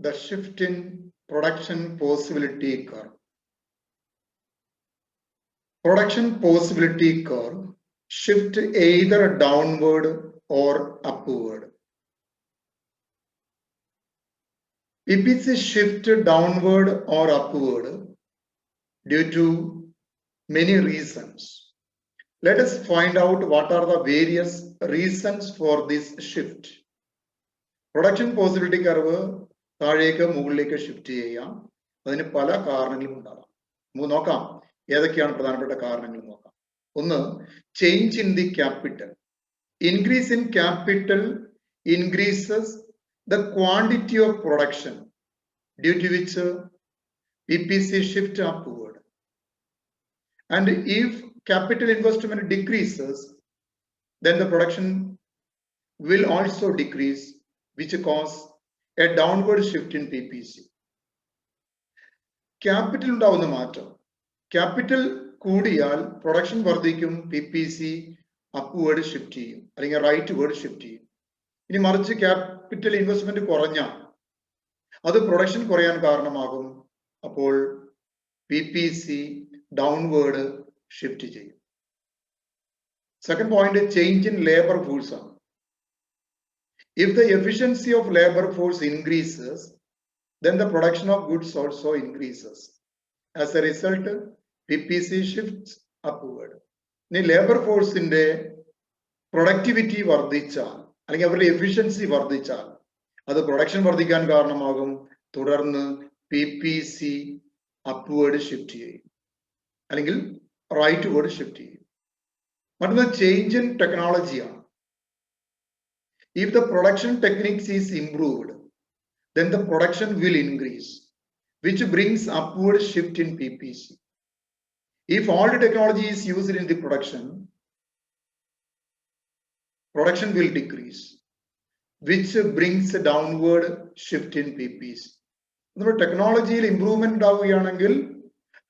the shift in production possibility curve. Production possibility curve shift either downward or upward. PPC shift downward or upward due to many reasons. Let us find out what are the various reasons for this shift. Production possibility curve താഴേക്ക് മുകളിലേക്ക് shift ചെയ്യാം. അതിന് പല കാരണങ്ങളും ഉണ്ടാകാം. നമുക്ക് നോക്കാം ഏതൊക്കെയാണ് പ്രധാനപ്പെട്ട കാരണങ്ങൾ നോക്കാം. ഒന്ന്, change in the capital. Increase in capital increases the quantity of production, due to which PPC shift upward. And if capital investment decreases, then the production will also decrease, which cause a downward shift in PPC. Capital ഉണ്ടാവുന്ന മാറ്റം, capital കൂടിയാൽ production വർദ്ധിക്കും, PPC upward shift ചെയ്യും അല്ലെങ്കിൽ rightward shift ചെയ്യും. ഇനി മറിച്ച് capital investment കുറഞ്ഞാൽ അത് പ്രൊഡക്ഷൻ കുറയാൻ കാരണമാകും, അപ്പോൾ PPC downward shift ചെയ്യും. Second point, change in labor force. If the efficiency of labor force increases, then the production of goods also increases. As a result, PPC shifts upward. ഇനി labour ഫോഴ്സിന്റെ productivity വർദ്ധിച്ചാൽ അല്ലെങ്കിൽ അവരുടെ efficiency വർദ്ധിച്ചാൽ അത് production വർദ്ധിക്കാൻ കാരണമാകും, തുടർന്ന് PPC upward shift ചെയ്യും അല്ലെങ്കിൽ റൈറ്റ്വേർഡ് ഷിഫ്റ്റ് ചെയ്യും. മറ്റൊന്ന് ചേഞ്ച് ഇൻ ടെക്നോളജിയാണ്. If the production techniques is improved, then the production will increase, which brings upward shift in PPC. If old technology is used in the production will decrease, which brings a downward shift in PPC. നമ്മുടെ ടെക്നോളജിയിൽ improvement ഉണ്ടാവുകയാണെങ്കിൽ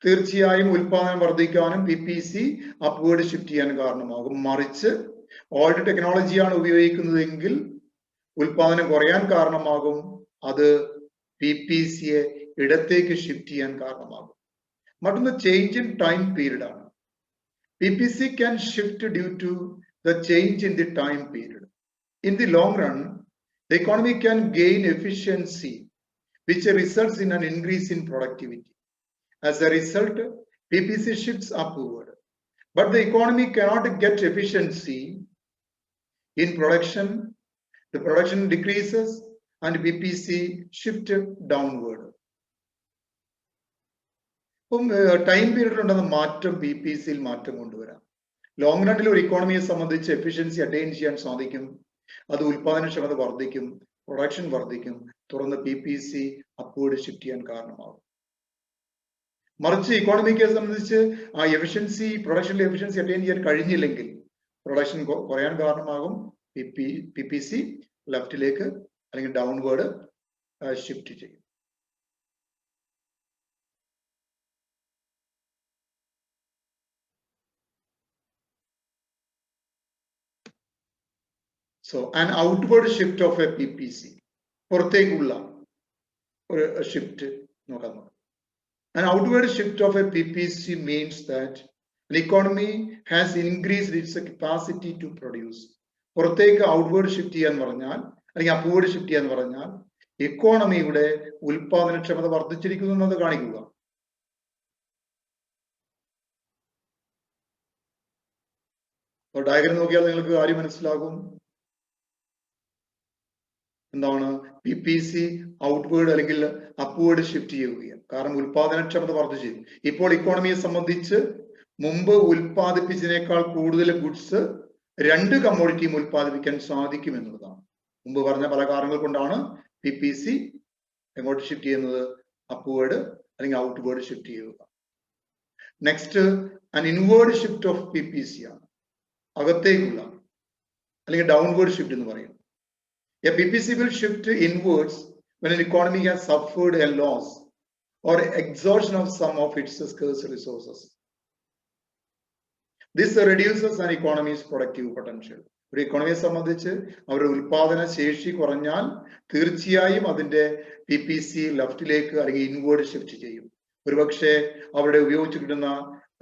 തീർച്ചയായും ഉൽപാദനം വർദ്ധിക്കാനും PPC upward shift ചെയ്യാൻ കാരണമാകും. മറിച്ച് old ടെക്നോളജിയാണ് ഉപയോഗിക്കുന്നതെങ്കിൽ ഉൽപാദനം കുറയാൻ കാരണമാകും, അത് PPCയെ ഇടത്തേക്ക് ഷിഫ്റ്റ് ചെയ്യാൻ കാരണമാകും. മറ്റൊന്ന് ചേഞ്ച് ഇൻ ടൈം പീരീഡ് ആണ്. PPC can shift due to the change in the time period. In the long run, the economy can gain efficiency, which results in an increase in productivity. As a result, PPC shifts upward. But the economy cannot get efficiency in production. The production decreases and PPC shift downward. Time പീരീഡിൽ ഉണ്ടാകുന്ന മാറ്റം PPCയിൽ മാറ്റം കൊണ്ടുവരാം. Long റണ്ണിൽ ഒരു ഇക്കോണമിയെ സംബന്ധിച്ച് efficiency attain ചെയ്യാൻ സാധിക്കും, അത് ഉൽപാദനക്ഷമത വർദ്ധിക്കും, പ്രൊഡക്ഷൻ വർദ്ധിക്കും, തുടർന്ന് PPC അപ്വേർഡ് ഷിഫ്റ്റ് ചെയ്യാൻ കാരണമാകും. മറിച്ച് ഇക്കോണമിയെ സംബന്ധിച്ച് ആ എഫിഷ്യൻസി പ്രൊഡക്ഷനിലെ എഫിഷ്യൻസി അറ്റൈൻ ചെയ്യാൻ കഴിഞ്ഞില്ലെങ്കിൽ പ്രൊഡക്ഷൻ കുറയാൻ കാരണമാകും, PPC ലെഫ്റ്റിലേക്ക് അല്ലെങ്കിൽ ഡൗൺവേർഡ് ഷിഫ്റ്റ് ചെയ്യും. So an outward shift of a PPC, പുറത്തേക്കുള്ള ഒരു ഷിഫ്റ്റ് നോക്കാം. An outward shift of a PPC means that an economy has increased its capacity to produce. പുറത്തേക്ക് ഔട്ട്വേർഡ് ഷിഫ്റ്റ് ചെയ്യാൻ പറഞ്ഞാൽ അല്ലെങ്കിൽ അപ്വേർഡ് ഷിഫ്റ്റ് ചെയ്യാൻ പറഞ്ഞാൽ ഇക്കോണമിയുടെ ഉൽപാദനക്ഷമത വർദ്ധിച്ചിരിക്കുന്നു എന്നത് കാണിക്കുക. ഡയഗ്രം നോക്കിയാൽ നിങ്ങൾക്ക് കാര്യം മനസ്സിലാകും. എന്താണ് PPC ഔട്ട്വേർഡ് അല്ലെങ്കിൽ അപ്വേർഡ് ഷിഫ്റ്റ് ചെയ്യുകയാണ്, കാരണം ഉൽപാദനക്ഷമത വർദ്ധിച്ചു. ഇപ്പോൾ ഇക്കോണമിയെ സംബന്ധിച്ച് മുമ്പ് ഉൽപ്പാദിപ്പിച്ചതിനേക്കാൾ കൂടുതൽ ഗുഡ്സ് രണ്ട് കമ്മോഡിറ്റിയും ഉൽപ്പാദിപ്പിക്കാൻ സാധിക്കും എന്നുള്ളതാണ്. മുമ്പ് പറഞ്ഞ പല കാരണങ്ങൾ കൊണ്ടാണ് PPC എങ്ങോട്ട് ഷിഫ്റ്റ് ചെയ്യുന്നത്, അപ്വേർഡ് അല്ലെങ്കിൽ ഔട്ട്വേർഡ് ഷിഫ്റ്റ് ചെയ്യുക. Next an inward shift of PPC ആണ്, അകത്തേക്കുള്ള അല്ലെങ്കിൽ ഡൗൺവേർഡ് ഷിഫ്റ്റ് എന്ന് പറയും. A PPC will shift inwards when an economy has suffered a loss or exhaustion of some of its scarce resources. This reduces an economy's productive potential. ഒരു ഇക്കോണമിയെ സംബന്ധിച്ച് അവരുടെ ഉൽപാദന ശേഷി കുറഞ്ഞാൽ തീർച്ചയായും അതിന്റെ PPC ലെഫ്റ്റിലേക്ക് അല്ലെങ്കിൽ ഇൻവേർഡ് ഷിഫ്റ്റ് ചെയ്യും. ഒരുപക്ഷെ അവരുടെ ഉപയോഗിച്ച് കിട്ടുന്ന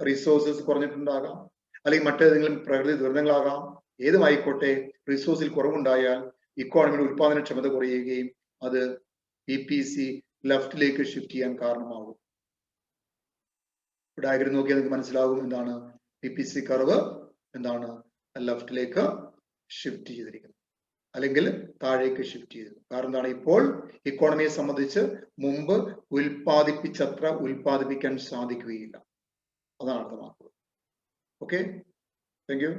റിസോഴ്സസ് കുറഞ്ഞിട്ടുണ്ടാകാം, അല്ലെങ്കിൽ മറ്റേതെങ്കിലും പ്രകൃതി ദുരന്തങ്ങളാകാം. ഏതുമായിക്കോട്ടെ, റിസോഴ്സിൽ കുറവുണ്ടായാൽ ഇക്കോണമിയുടെ ഉൽപാദനക്ഷമത കുറയുകയും അത് PPC ലെഫ്റ്റിലേക്ക് ഷിഫ്റ്റ് ചെയ്യാൻ കാരണമാകും. ഡയഗ്രം നോക്കിയാൽ നിങ്ങൾക്ക് മനസ്സിലാകും എന്താണ് PPC കർവ് എന്താണ് ലെഫ്റ്റിലേക്ക് ഷിഫ്റ്റ് ചെയ്തിരിക്കുന്നത്, അല്ലെങ്കിൽ താഴേക്ക് ഷിഫ്റ്റ് ചെയ്തിരിക്കുന്നത്. കാരണം എന്താണ്, ഇപ്പോൾ ഇക്കോണമിയെ സംബന്ധിച്ച് മുമ്പ് ഉൽപ്പാദിപ്പിച്ചത്ര ഉൽപ്പാദിപ്പിക്കാൻ സാധിക്കുകയില്ല. അതാണ് അർത്ഥമാക്കുന്നത്. Okay, thank you.